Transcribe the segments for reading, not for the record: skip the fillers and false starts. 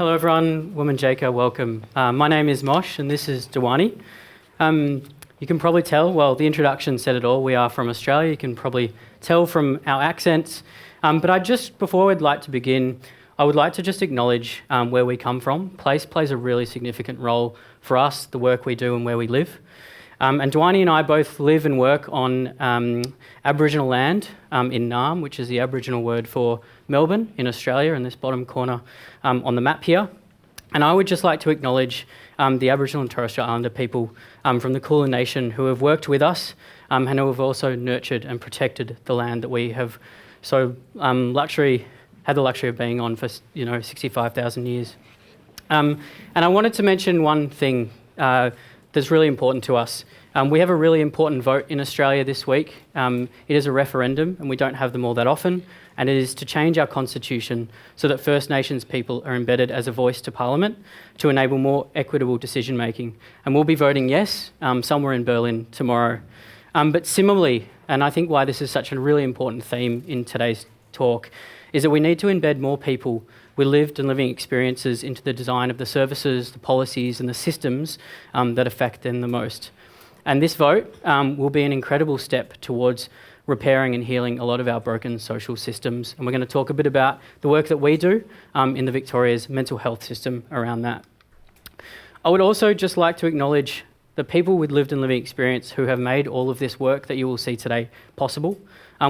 Hello everyone, Woman Jaker, welcome. My name is Mosh and this is Dewani. You can probably tell, well, the introduction said it all, we are from Australia. You can probably tell from our accents. But before we'd like to begin, I would like to just acknowledge where we come from. Place plays a really significant role for us, the work we do and where we live. And Dewani and I both live and work on Aboriginal land in Naarm, which is the Aboriginal word for Melbourne in Australia, in this bottom corner on the map here. And I would just like to acknowledge the Aboriginal and Torres Strait Islander people from the Kulin Nation who have worked with us and who have also nurtured and protected the land that we have had the luxury of being on for 65,000 years. And I wanted to mention one thing that's really important to us. We have a really important vote in Australia this week. It is a referendum, and we don't have them all that often, and it is to change our constitution so that First Nations people are embedded as a voice to Parliament to enable more equitable decision making. And we'll be voting yes somewhere in Berlin tomorrow. But similarly, and I think why this is such a really important theme in today's talk, is that we need to embed more people with lived and living experiences into the design of the services, the policies and the systems that affect them the most. And this vote will be an incredible step towards repairing and healing a lot of our broken social systems. And we're going to talk a bit about the work that we do in the Victoria's mental health system around that. I would also just like to acknowledge the people with lived and living experience who have made all of this work that you will see today possible.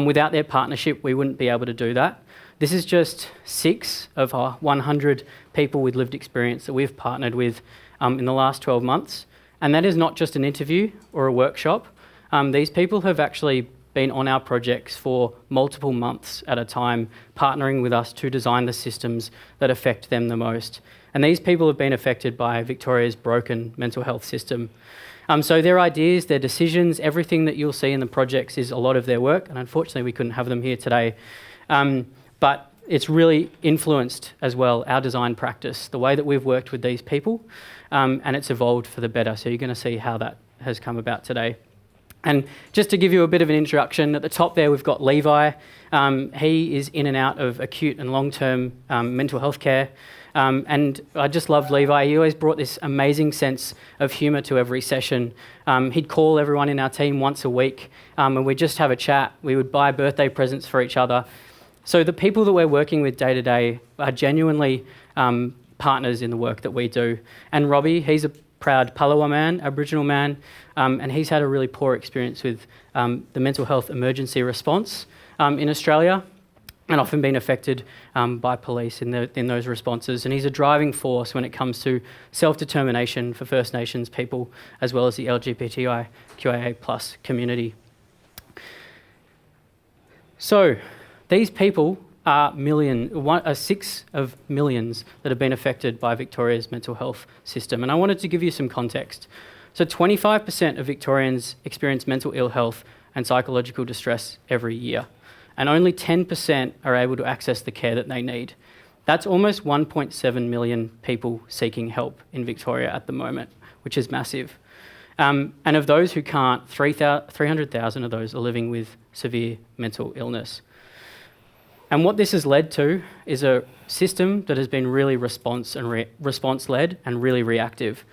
Without their partnership, we wouldn't be able to do that. This is just 6 of our 100 people with lived experience that we've partnered with in the last 12 months. And that is not just an interview or a workshop. These people have actually been on our projects for multiple months at a time, partnering with us to design the systems that affect them the most. And these people have been affected by Victoria's broken mental health system. So their ideas, their decisions, everything that you'll see in the projects is a lot of their work. And unfortunately, we couldn't have them here today. But it's really influenced as well our design practice, the way that we've worked with these people, and it's evolved for the better. So you're going to see how that has come about today. And just to give you a bit of an introduction, at the top there we've got Levi. He is in and out of acute and long-term mental health care. And I just loved Levi. He always brought this amazing sense of humour to every session. He'd call everyone in our team once a week and we'd just have a chat. We would buy birthday presents for each other. So the people that we're working with day to day are genuinely partners in the work that we do. And Robbie, he's a proud Palawa man, Aboriginal man, and he's had a really poor experience with the mental health emergency response in Australia and often been affected by police in those responses. And he's a driving force when it comes to self-determination for First Nations people as well as the LGBTIQIA+ community. So these people are 6 of millions that have been affected by Victoria's mental health system. And I wanted to give you some context. So 25% of Victorians experience mental ill health and psychological distress every year. And only 10% are able to access the care that they need. That's almost 1.7 million people seeking help in Victoria at the moment, which is massive. And of those who can't, 300,000 of those are living with severe mental illness. And what this has led to is a system that has been really response-led and really reactive.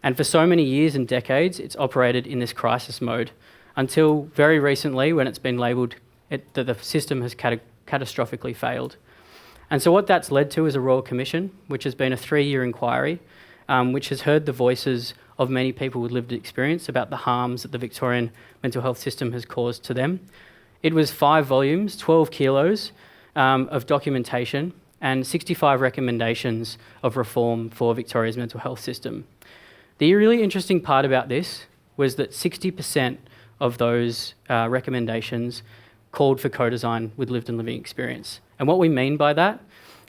And for so many years and decades, it's operated in this crisis mode until very recently when it's been labelled that the system has catastrophically failed. And so what that's led to is a Royal Commission, which has been a 3-year inquiry, which has heard the voices of many people with lived experience about the harms that the Victorian mental health system has caused to them. It was 5 volumes, 12 kilos of documentation and 65 recommendations of reform for Victoria's mental health system. The really interesting part about this was that 60% of those recommendations called for co-design with lived and living experience. And what we mean by that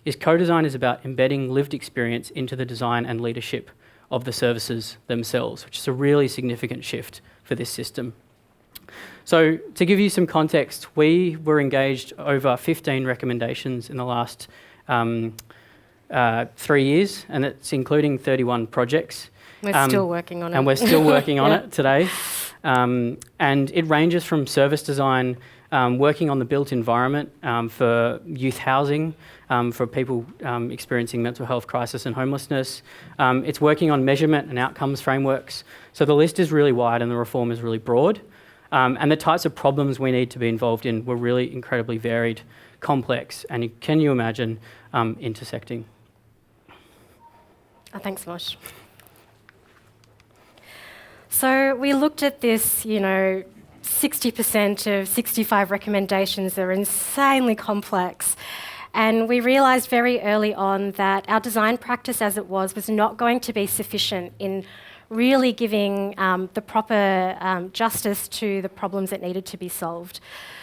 is co-design is about embedding lived experience into the design and leadership of the services themselves, which is a really significant shift for this system. So to give you some context, we were engaged over 15 recommendations in the last 3 years, and it's including 31 projects. We're still working on it. And we're still working on it today. And it ranges from service design, working on the built environment for youth housing, for people experiencing mental health crisis and homelessness. It's working on measurement and outcomes frameworks. So the list is really wide and the reform is really broad. And the types of problems we need to be involved in were really incredibly varied, complex, and can you imagine intersecting? Oh, thanks, Mosh. So we looked at this, 60% of 65 recommendations are insanely complex. And we realised very early on that our design practice as it was not going to be sufficient in really giving the proper justice to the problems that needed to be solved.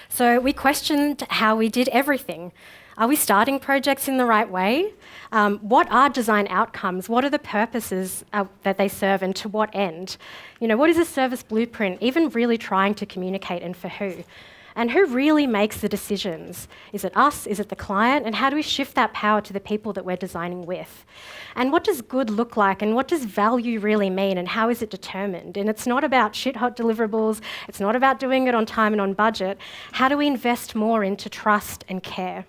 So we questioned how we did everything. Are we starting projects in the right way? What are design outcomes? What are the purposes that they serve and to what end? What is a service blueprint even really trying to communicate and for who? And who really makes the decisions? Is it us? Is it the client? And how do we shift that power to the people that we're designing with? And what does good look like? And what does value really mean? And how is it determined? And it's not about shit-hot deliverables. It's not about doing it on time and on budget. How do we invest more into trust and care?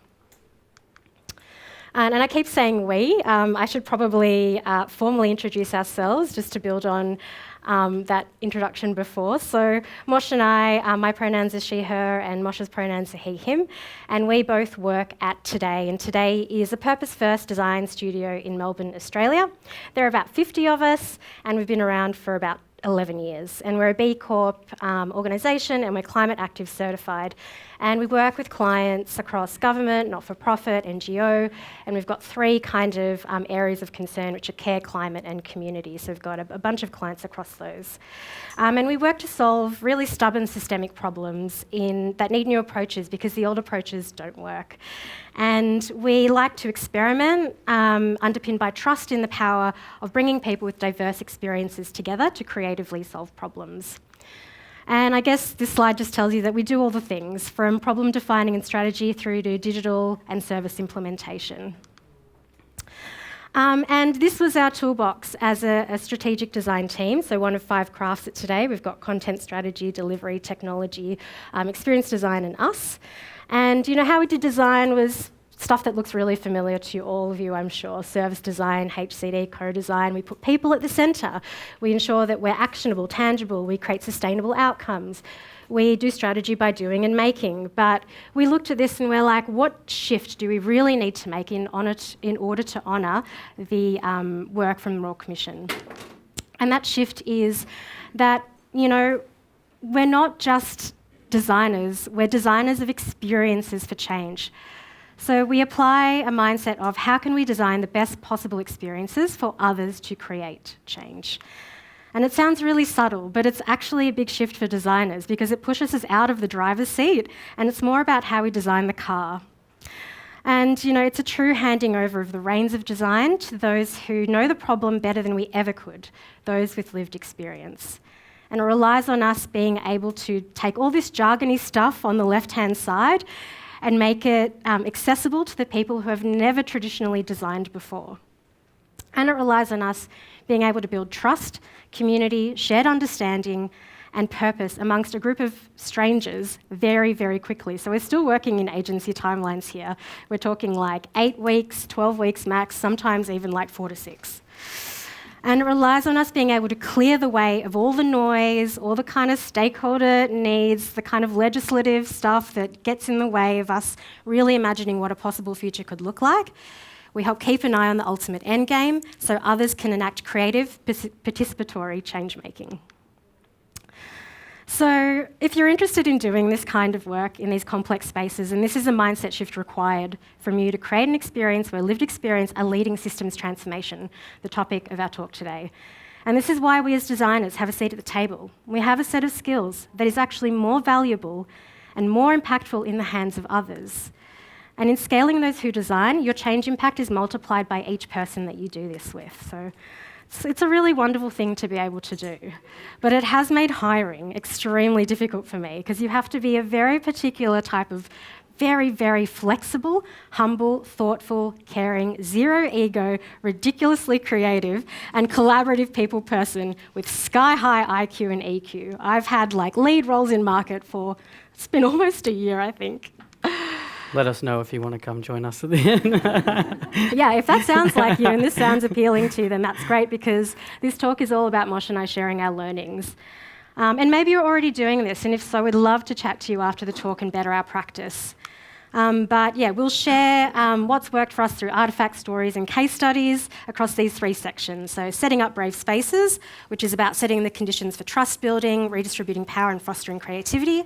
And I keep saying we. I should probably formally introduce ourselves just to build on that introduction before. So Mosh and I, my pronouns are she, her, and Mosh's pronouns are he, him. And we both work at Today. And Today is a purpose-first design studio in Melbourne, Australia. There are about 50 of us, and we've been around for about 11 years. And we're a B Corp organisation, and we're Climate Active certified. And we work with clients across government, not-for-profit, NGO, and we've got 3 kind of areas of concern, which are care, climate, and community. So we've got a bunch of clients across those. And we work to solve really stubborn systemic problems that need new approaches because the old approaches don't work. And we like to experiment, underpinned by trust in the power of bringing people with diverse experiences together to creatively solve problems. And I guess this slide just tells you that we do all the things, from problem defining and strategy through to digital and service implementation. And this was our toolbox as a strategic design team. So one of 5 crafts at Today. We've got content strategy, delivery, technology, experience design, and us. And how we did design was stuff that looks really familiar to all of you, I'm sure. Service design, HCD, co-design. We put people at the centre. We ensure that we're actionable, tangible. We create sustainable outcomes. We do strategy by doing and making. But we looked at this and we're like, what shift do we really need to make in order to honour the work from the Royal Commission? And that shift is that, we're not just designers. We're designers of experiences for change. So we apply a mindset of how can we design the best possible experiences for others to create change. And it sounds really subtle, but it's actually a big shift for designers because it pushes us out of the driver's seat and it's more about how we design the car. And, it's a true handing over of the reins of design to those who know the problem better than we ever could, those with lived experience. And it relies on us being able to take all this jargony stuff on the left-hand side and make it accessible to the people who have never traditionally designed before. And it relies on us being able to build trust, community, shared understanding, and purpose amongst a group of strangers very, very quickly. So we're still working in agency timelines here. We're talking like 8 weeks, 12 weeks max, sometimes even like 4 to 6. And it relies on us being able to clear the way of all the noise, all the kind of stakeholder needs, the kind of legislative stuff that gets in the way of us really imagining what a possible future could look like. We help keep an eye on the ultimate end game so others can enact creative, participatory change-making. So if you're interested in doing this kind of work in these complex spaces, and this is a mindset shift required from you to create an experience where lived experience are leading systems transformation, the topic of our talk today. And this is why we as designers have a seat at the table. We have a set of skills that is actually more valuable and more impactful in the hands of others. And in scaling those who design, your change impact is multiplied by each person that you do this with. So it's a really wonderful thing to be able to do. But it has made hiring extremely difficult for me because you have to be a very particular type of very, very flexible, humble, thoughtful, caring, zero ego, ridiculously creative, and collaborative people person with sky-high IQ and EQ. I've had lead roles in market for, it's been almost a year, I think. Let us know if you want to come join us at the end. Yeah, if that sounds like you and this sounds appealing to you, then that's great, because this talk is all about Mosh and I sharing our learnings. And maybe you're already doing this, and if so, we'd love to chat to you after the talk and better our practice. But yeah, we'll share what's worked for us through artefact stories and case studies across these 3 sections. So setting up brave spaces, which is about setting the conditions for trust building, redistributing power and fostering creativity.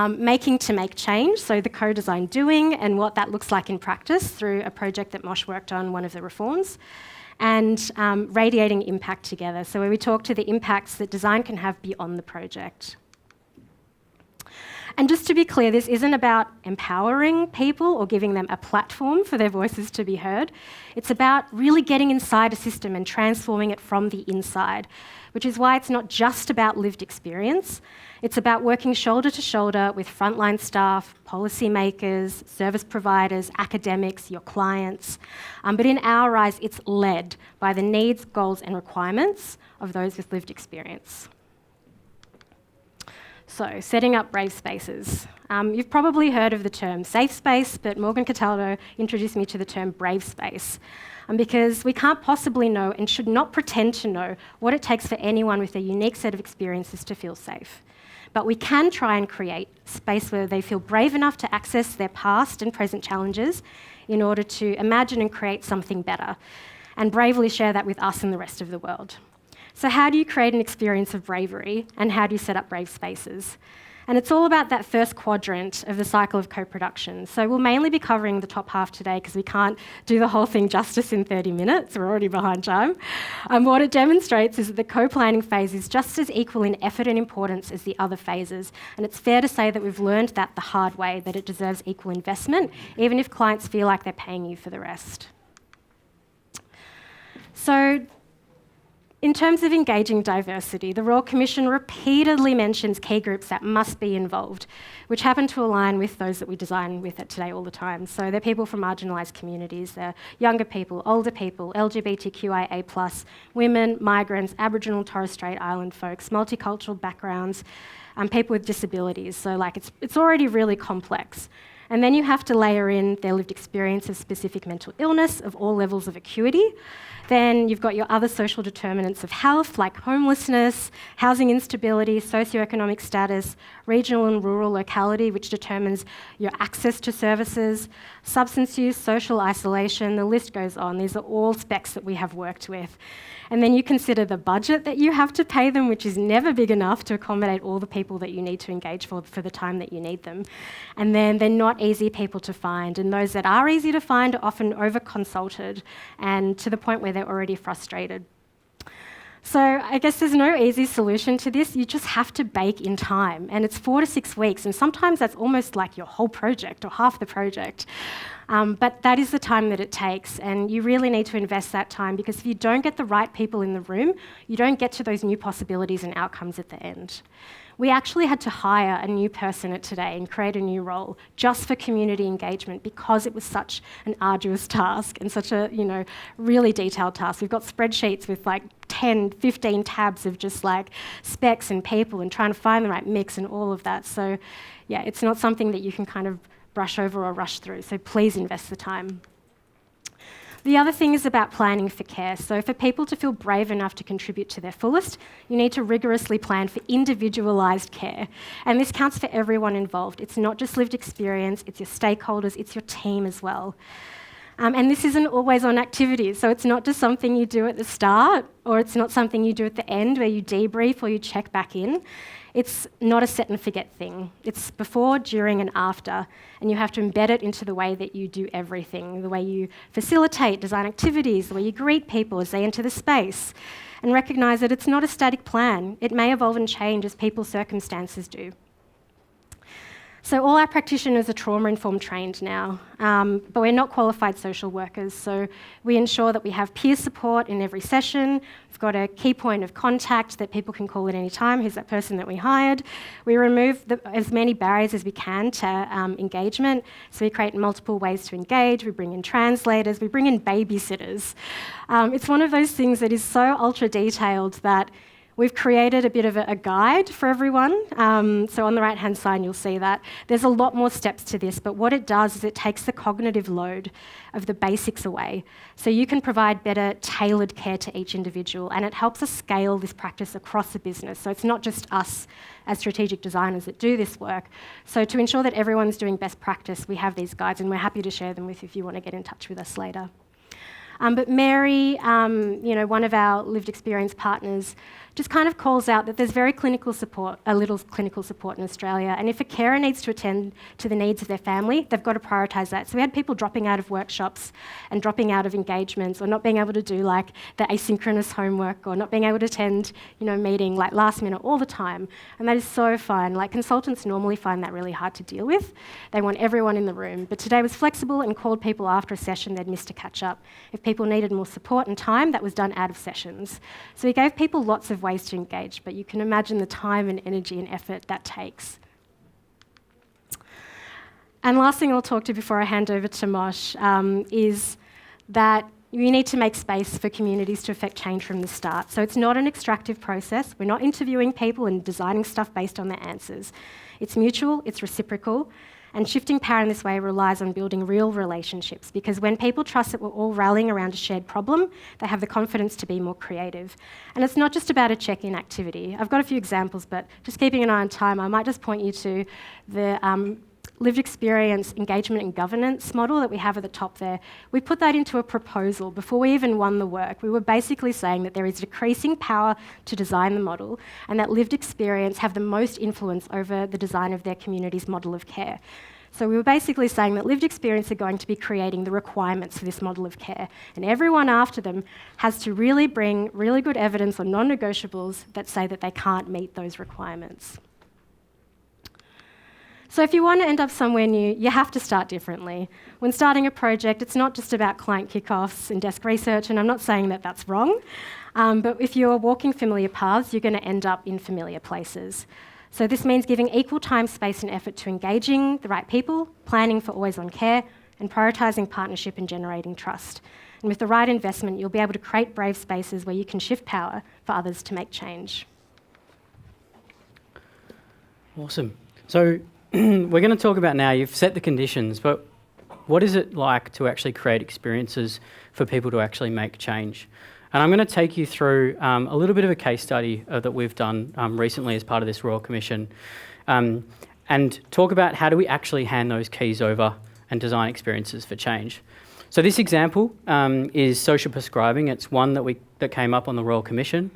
Making to make change, so the co-design doing and what that looks like in practice through a project that Mosh worked on, one of the reforms. And radiating impact together, so where we talk to the impacts that design can have beyond the project. And just to be clear, this isn't about empowering people or giving them a platform for their voices to be heard. It's about really getting inside a system and transforming it from the inside, which is why it's not just about lived experience. It's about working shoulder to shoulder with frontline staff, policymakers, service providers, academics, your clients. But in our eyes, it's led by the needs, goals, and requirements of those with lived experience. So, setting up brave spaces. You've probably heard of the term safe space, but Morgan Cataldo introduced me to the term brave space, because we can't possibly know and should not pretend to know what it takes for anyone with a unique set of experiences to feel safe. But we can try and create space where they feel brave enough to access their past and present challenges in order to imagine and create something better, and bravely share that with us and the rest of the world. So how do you create an experience of bravery, and how do you set up brave spaces? And it's all about that first quadrant of the cycle of co-production. So we'll mainly be covering the top half today because we can't do the whole thing justice in 30 minutes. We're already behind time. What it demonstrates is that the co-planning phase is just as equal in effort and importance as the other phases. And it's fair to say that we've learned that the hard way, that it deserves equal investment, even if clients feel like they're paying you for the rest. So, in terms of engaging diversity, the Royal Commission repeatedly mentions key groups that must be involved, which happen to align with those that we design with it today all the time. So they're people from marginalised communities, they're younger people, older people, LGBTQIA+, women, migrants, Aboriginal Torres Strait Island folks, multicultural backgrounds, people with disabilities. So it's already really complex. And then you have to layer in their lived experience of specific mental illness of all levels of acuity. Then you've got your other social determinants of health, like homelessness, housing instability, socioeconomic status, regional and rural locality, which determines your access to services, substance use, social isolation, the list goes on. These are all specs that we have worked with. And then you consider the budget that you have to pay them, which is never big enough to accommodate all the people that you need to engage for the time that you need them. And then they're not easy people to find, and those that are easy to find are often over-consulted and to the point where they're already frustrated. So I guess there's no easy solution to this. You just have to bake in time, and it's 4 to 6 weeks, and sometimes that's almost like your whole project or half the project. But that is the time that it takes, and you really need to invest that time, because if you don't get the right people in the room, you don't get to those new possibilities and outcomes at the end. We actually had to hire a new person at Today and create a new role just for community engagement, because it was such an arduous task and such a really detailed task. We've got spreadsheets with 10, 15 tabs of just specs and people and trying to find the right mix and all of that. So yeah, it's not something that you can kind of brush over or rush through. So please invest the time. The other thing is about planning for care. So for people to feel brave enough to contribute to their fullest, you need to rigorously plan for individualised care. And this counts for everyone involved. It's not just lived experience, it's your stakeholders, it's your team as well. And this isn't always on activities, so it's not just something you do at the start, or it's not something you do at the end where you debrief or you check back in. It's not a set and forget thing. It's before, during, and after, and you have to embed it into the way that you do everything, the way you facilitate design activities, the way you greet people as they enter the space, and recognise that it's not a static plan. It may evolve and change as people's circumstances do. So all our practitioners are trauma-informed trained now, but we're not qualified social workers. So we ensure that we have peer support in every session. We've got a key point of contact that people can call at any time, who's that person that we hired. We remove as many barriers as we can to engagement. So we create multiple ways to engage. We bring in translators. We bring in babysitters. It's one of those things that is so ultra-detailed that we've created a bit of a guide for everyone. So on the right-hand side, you'll see that. There's a lot more steps to this, but what it does is it takes the cognitive load of the basics away. So you can provide better tailored care to each individual, and it helps us scale this practice across the business. So it's not just us as strategic designers that do this work. So to ensure that everyone's doing best practice, we have these guides, and we're happy to share them with you if you want to get in touch with us later. But Mary, one of our lived experience partners, just kind of calls out that there's very clinical support, a little clinical support in Australia, and if a carer needs to attend to the needs of their family, they've got to prioritise that. So we had people dropping out of workshops and dropping out of engagements, or not being able to do like the asynchronous homework, or not being able to attend, meeting like last minute all the time, and that is so fine. Like consultants normally find that really hard to deal with. They want everyone in the room, but today was flexible and called people after a session they'd missed to catch up. If people needed more support and time, that was done out of sessions. So we gave people lots of ways to engage, but you can imagine the time and energy and effort that takes. And last thing I'll talk to before I hand over to Mosh is that you need to make space for communities to affect change from the start. So it's not an extractive process. We're not interviewing people and designing stuff based on their answers. It's mutual, it's reciprocal, and shifting power in this way relies on building real relationships, because when people trust that we're all rallying around a shared problem, they have the confidence to be more creative. And it's not just about a check-in activity. I've got a few examples, but just keeping an eye on time, I might just point you to the lived experience engagement and governance model that we have at the top there. We put that into a proposal before we even won the work. We were basically saying that there is decreasing power to design the model, and that lived experience have the most influence over the design of their community's model of care. So we were basically saying that lived experience are going to be creating the requirements for this model of care, and everyone after them has to really bring really good evidence or non-negotiables that say that they can't meet those requirements. So if you want to end up somewhere new, you have to start differently. When starting a project, it's not just about client kickoffs and desk research, and I'm not saying that that's wrong, but if you're walking familiar paths, you're going to end up in familiar places. So this means giving equal time, space and effort to engaging the right people, planning for always-on care, and prioritising partnership and generating trust. And with the right investment, you'll be able to create brave spaces where you can shift power for others to make change. Awesome. So we're going to talk about now, you've set the conditions, but what is it like to actually create experiences for people to actually make change? And I'm going to take you through a little bit of a case study that we've done recently as part of this Royal Commission, and talk about how do we actually hand those keys over and design experiences for change. So this example is social prescribing. It's one that came up on the Royal Commission.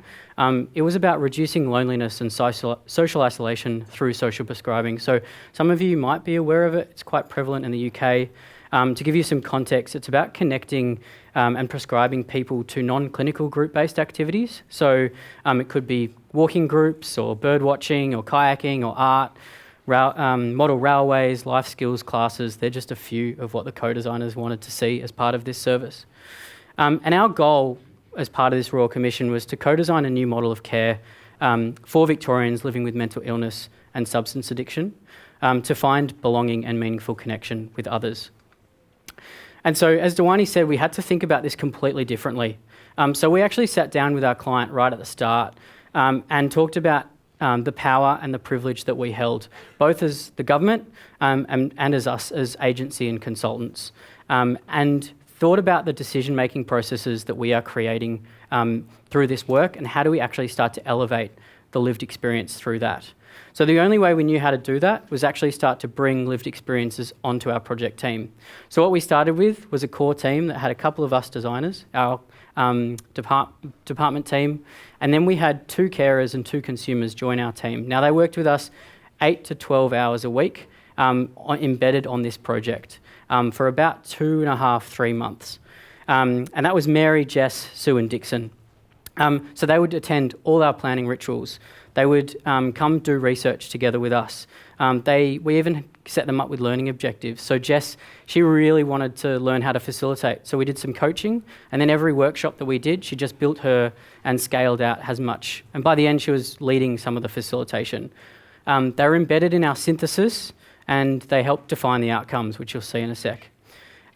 It was about reducing loneliness and social isolation through social prescribing. So some of you might be aware of it. It's quite prevalent in the UK. To give you some context, it's about connecting and prescribing people to non-clinical group-based activities. So it could be walking groups or bird watching or kayaking or art, model railways, life skills classes. They're just a few of what the co-designers wanted to see as part of this service. And our goal as part of this Royal Commission was to co-design a new model of care for Victorians living with mental illness and substance addiction, to find belonging and meaningful connection with others. And so, as Dewani said, we had to think about this completely differently. So we actually sat down with our client right at the start and talked about the power and the privilege that we held, both as the government and as us as agency and consultants, and thought about the decision-making processes that we are creating through this work, and how do we actually start to elevate the lived experience through that. So the only way we knew how to do that was actually start to bring lived experiences onto our project team. So what we started with was a core team that had a couple of us designers, our department team, and then we had 2 carers and 2 consumers join our team. Now they worked with us 8 to 12 hours a week, embedded on this project for about 2.5, 3 months. And that was Mary, Jess, Sue and Dixon. So they would attend all our planning rituals. They would come do research together with us. We even set them up with learning objectives. So Jess, she really wanted to learn how to facilitate. So we did some coaching, and then every workshop that we did, she just built her and scaled out as much. And by the end, she was leading some of the facilitation. They were embedded in our synthesis, and they helped define the outcomes, which you'll see in a sec.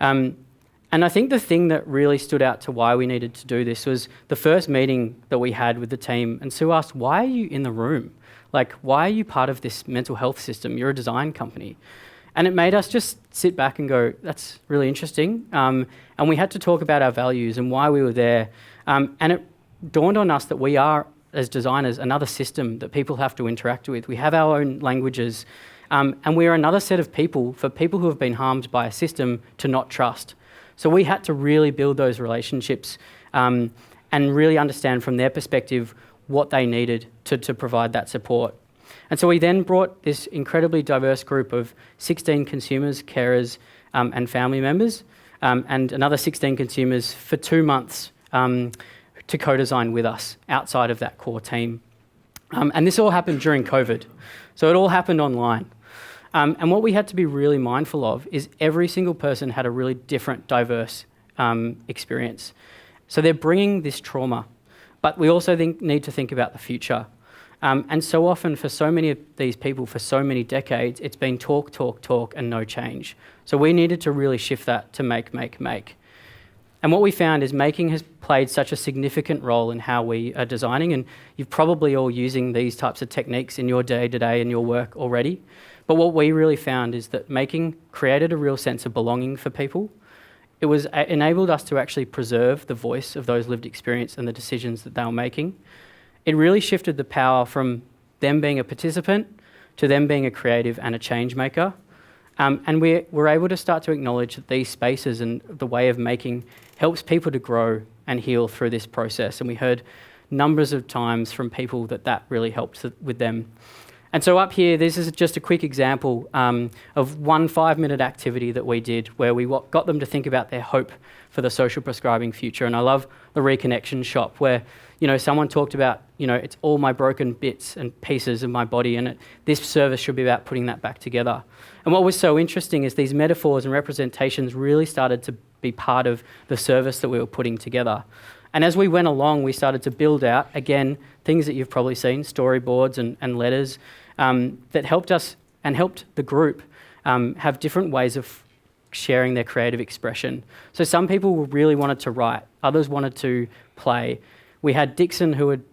And I think the thing that really stood out to why we needed to do this was the first meeting that we had with the team, and Sue asked, why are you in the room? Like, why are you part of this mental health system? You're a design company. And it made us just sit back and go, that's really interesting. And we had to talk about our values and why we were there. And it dawned on us that we are, as designers, another system that people have to interact with. We have our own languages. And we are another set of people for people who have been harmed by a system to not trust. So we had to really build those relationships and really understand from their perspective what they needed to provide that support. And so we then brought this incredibly diverse group of 16 consumers, carers, and family members, and another 16 consumers for 2 months to co-design with us outside of that core team. And this all happened during COVID. So it all happened online. And what we had to be really mindful of is every single person had a really different, diverse experience. So they're bringing this trauma, but we also need to think about the future. And so often for so many of these people, for so many decades, it's been talk, talk, talk, and no change. So we needed to really shift that to make. And what we found is making has played such a significant role in how we are designing, and you're probably all using these types of techniques in your day-to-day and your work already. But what we really found is that making created a real sense of belonging for people. It enabled us to actually preserve the voice of those lived experience and the decisions that they were making. It really shifted the power from them being a participant to them being a creative and a change maker. And we were able to start to acknowledge that these spaces and the way of making helps people to grow and heal through this process. And we heard numbers of times from people that really helped with them. And so up here, this is just a quick example of one 5-minute activity that we did where we got them to think about their hope for the social prescribing future. And I love the reconnection shop where, someone talked about, it's all my broken bits and pieces of my body, and this service should be about putting that back together. And what was so interesting is these metaphors and representations really started to be part of the service that we were putting together. And as we went along, we started to build out, again, things that you've probably seen, storyboards and letters that helped us and helped the group have different ways of sharing their creative expression. So some people really wanted to write, others wanted to play. We had Dixon who would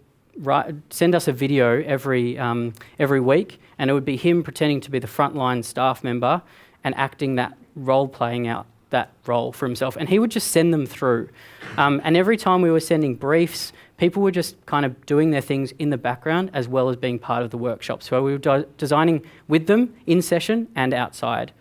send us a video every week, and it would be him pretending to be the frontline staff member and acting that role, playing out that role for himself, and he would just send them through. And every time we were sending briefs, people were just kind of doing their things in the background as well as being part of the workshop. So we were designing with them in session and outside.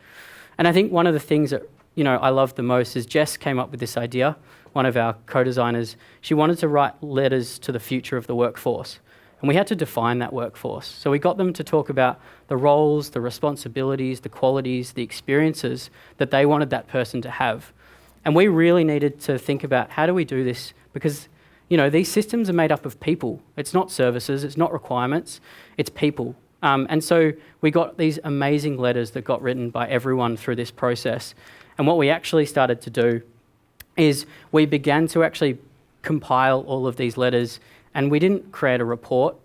And I think one of the things that I love the most is Jess came up with this idea, one of our co-designers. She wanted to write letters to the future of the workforce. And we had to define that workforce. So we got them to talk about the roles, the responsibilities, the qualities, the experiences that they wanted that person to have. And we really needed to think about how do we do this? Because, these systems are made up of people. It's not services, it's not requirements, it's people. And so we got these amazing letters that got written by everyone through this process. And what we actually started to do is we began to actually compile all of these letters, and we didn't create a report.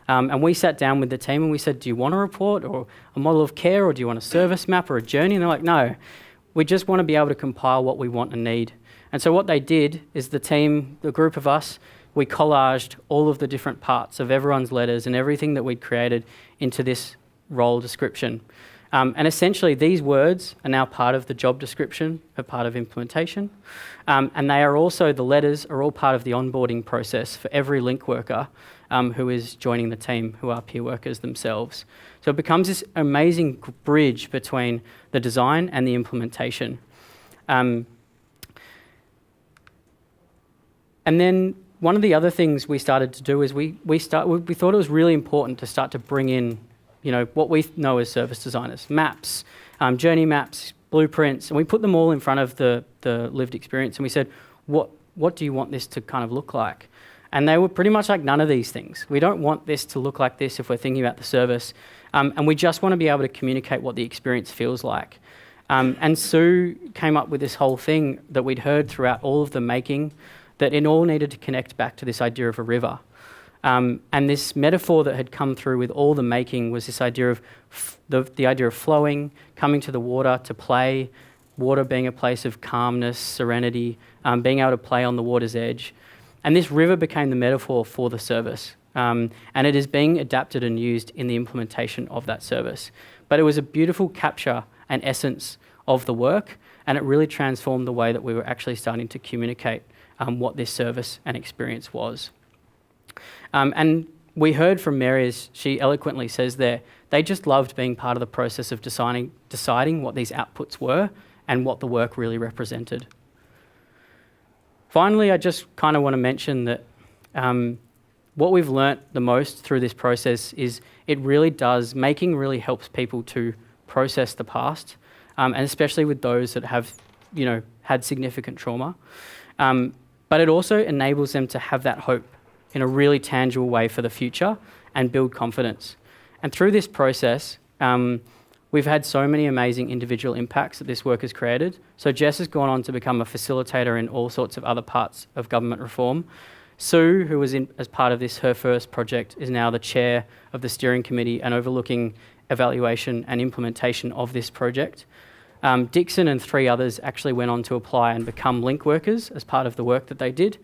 And we sat down with the team and we said, do you want a report or a model of care, or do you want a service map or a journey? And they're like, no, we just want to be able to compile what we want and need. And so what they did is the team, the group of us, we collaged all of the different parts of everyone's letters and everything that we'd created into this role description. And essentially these words are now part of the job description, a part of implementation. And they are also, the letters are all part of the onboarding process for every link worker who is joining the team, who are peer workers themselves. So it becomes this amazing bridge between the design and the implementation. And then one of the other things we started to do is we thought it was really important to start to bring in what we know as service designers, maps, journey maps, blueprints, and we put them all in front of the lived experience, and we said, what do you want this to kind of look like? And they were pretty much like, none of these things. We don't want this to look like this if we're thinking about the service. And we just want to be able to communicate what the experience feels like. And Sue came up with this whole thing that we'd heard throughout all of the making, that it all needed to connect back to this idea of a river. And this metaphor that had come through with all the making was this idea of the idea of flowing, coming to the water to play, water being a place of calmness, serenity, being able to play on the water's edge. And this river became the metaphor for the service. And it is being adapted and used in the implementation of that service. But it was a beautiful capture and essence of the work, and it really transformed the way that we were actually starting to communicate what this service and experience was. And we heard from Mary, as she eloquently says there, they just loved being part of the process of deciding what these outputs were and what the work really represented. Finally, I just kind of want to mention that what we've learnt the most through this process is making really helps people to process the past, and especially with those that have, had significant trauma. But it also enables them to have that hope in a really tangible way for the future and build confidence. And through this process, we've had so many amazing individual impacts that this work has created. So Jess has gone on to become a facilitator in all sorts of other parts of government reform. Sue, who was as part of this, her first project, is now the chair of the steering committee and overlooking evaluation and implementation of this project. Dixon and 3 others actually went on to apply and become link workers as part of the work that they did.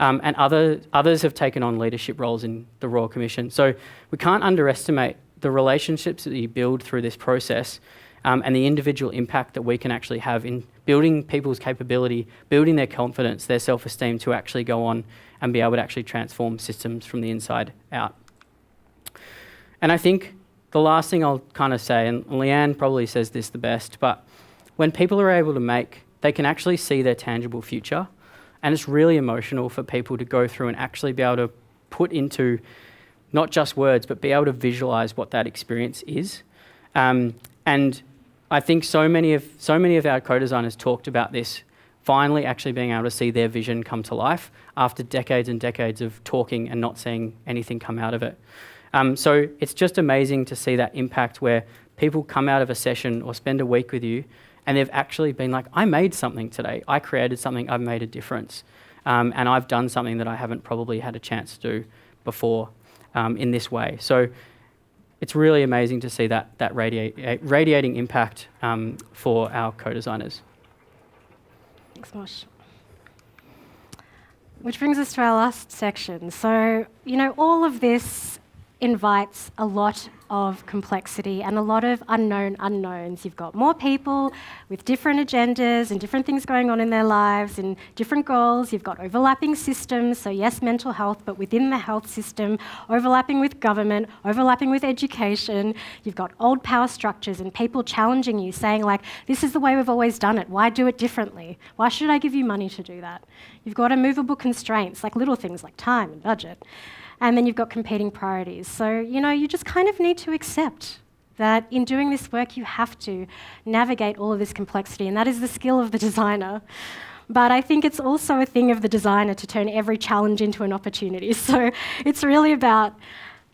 And others have taken on leadership roles in the Royal Commission. So we can't underestimate the relationships that you build through this process, and the individual impact that we can actually have in building people's capability, building their confidence, their self-esteem to actually go on and be able to actually transform systems from the inside out. And I think the last thing I'll kind of say, and Leanne probably says this the best, but when people are able to make, they can actually see their tangible future. And it's really emotional for people to go through and actually be able to put into not just words, but be able to visualize what that experience is. And I think so many of our co-designers talked about this, finally actually being able to see their vision come to life after decades and decades of talking and not seeing anything come out of it. So it's just amazing to see that impact where people come out of a session or spend a week with you and they've actually been like, I made something today. I created something. I've made a difference. And I've done something that I haven't probably had a chance to do before in this way. So it's really amazing to see that radiating impact for our co-designers. Thanks, Mosh. Which brings us to our last section. So, all of this invites a lot of complexity and a lot of unknown unknowns. You've got more people with different agendas and different things going on in their lives and different goals. You've got overlapping systems, so yes, mental health, but within the health system, overlapping with government, overlapping with education. You've got old power structures and people challenging you, saying like, this is the way we've always done it. Why do it differently? Why should I give you money to do that? You've got immovable constraints, like little things like time and budget. And then you've got competing priorities. So, you just kind of need to accept that in doing this work, you have to navigate all of this complexity, and that is the skill of the designer. But I think it's also a thing of the designer to turn every challenge into an opportunity. So it's really about,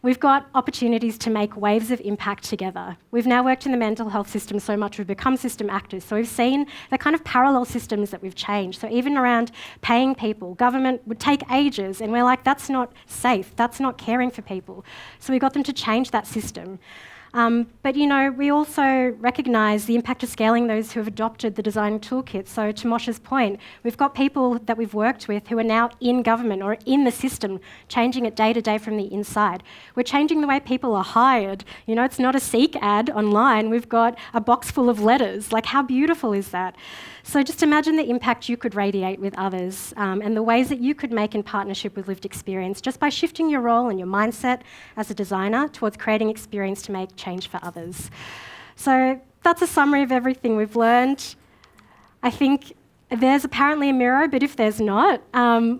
we've got opportunities to make waves of impact together. We've now worked in the mental health system so much, we've become system actors. So we've seen the kind of parallel systems that we've changed. So even around paying people, government would take ages, and we're like, that's not safe, that's not caring for people. So we got them to change that system. But we also recognise the impact of scaling those who have adopted the design toolkit. So to Mosh's point, we've got people that we've worked with who are now in government or in the system, changing it day to day from the inside. We're changing the way people are hired. It's not a Seek ad online. We've got a box full of letters. Like, how beautiful is that? So just imagine the impact you could radiate with others and the ways that you could make in partnership with lived experience just by shifting your role and your mindset as a designer towards creating experience to make change for others. So that's a summary of everything we've learned. I think There's apparently a mirror, but if there's not,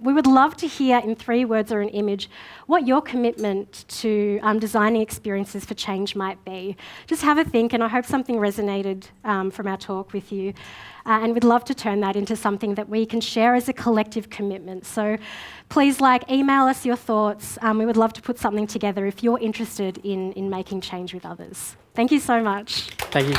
we would love to hear in 3 words or an image what your commitment to designing experiences for change might be. Just have a think, and I hope something resonated from our talk with you. And we'd love to turn that into something that we can share as a collective commitment. So please email us your thoughts. We would love to put something together if you're interested in making change with others. Thank you so much. Thank you.